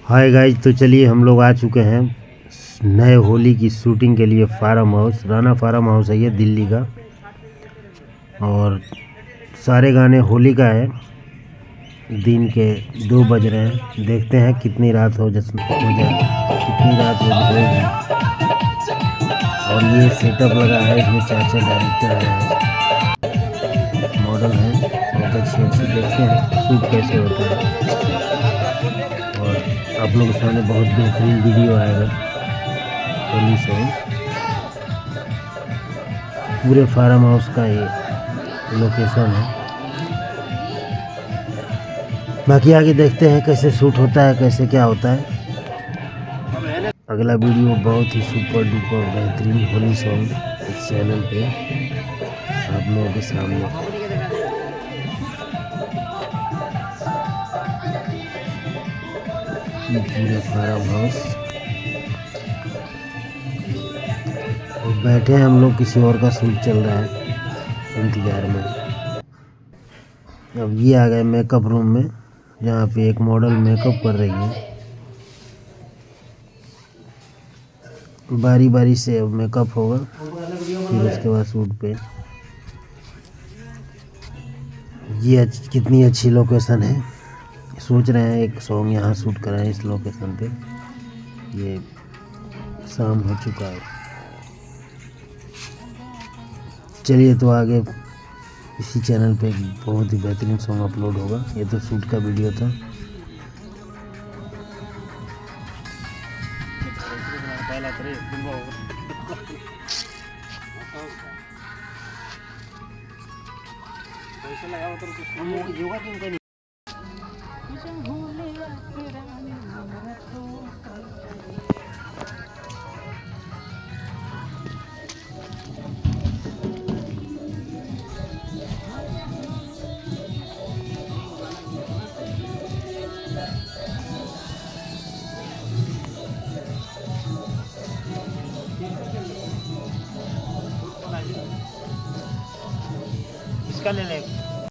Hi guys, तो चलिए हम लोग आ चुके हैं नए होली की शूटिंग के लिए farm house. Rana farm house है ये दिल्ली का, और सारे गाने होली का है। दिन के 2 बज रहे हैं, देखते हैं कितनी रात हो जाए, कितनी रात होगी। और ये सेटअप लगा है, इसमें 4 डायरेक्टर हैं, मॉडल हैं, बहुत अच्छे देखते हैं शूट कैसे होता है। और आप लोगों के सामने बहुत बेहतरीन वीडियो आएगा होली सॉन्ग। पूरे फार्म हाउस का ये लोकेशन है। बाकी आगे देखते हैं कैसे शूट होता है, कैसे क्या होता है। अगला वीडियो बहुत ही सुपर डुपर बेहतरीन होली सॉन्ग इस चैनल पे आप लोगों के सामने। ये पूरे फार्म हाउस और बैठे हैं हम लोग, किसी और का शूट चल रहा है इंतजार में। अब ये आ गए मेकअप रूम में, जहाँ पे एक मॉडल मेकअप कर रही है। बारी बारी से अब मेकअप होगा, फिर उसके बाद शूट पे। ये कितनी अच्छी लोकेशन है। सोच रहे हैं एक सॉन्ग यहाँ शूट कराएं इस लोकेशन पे। ये शाम हो चुका है। चलिए, तो आगे इसी चैनल पे बहुत ही बेहतरीन सॉन्ग अपलोड होगा। ये तो शूट का वीडियो था। इसका ले ले।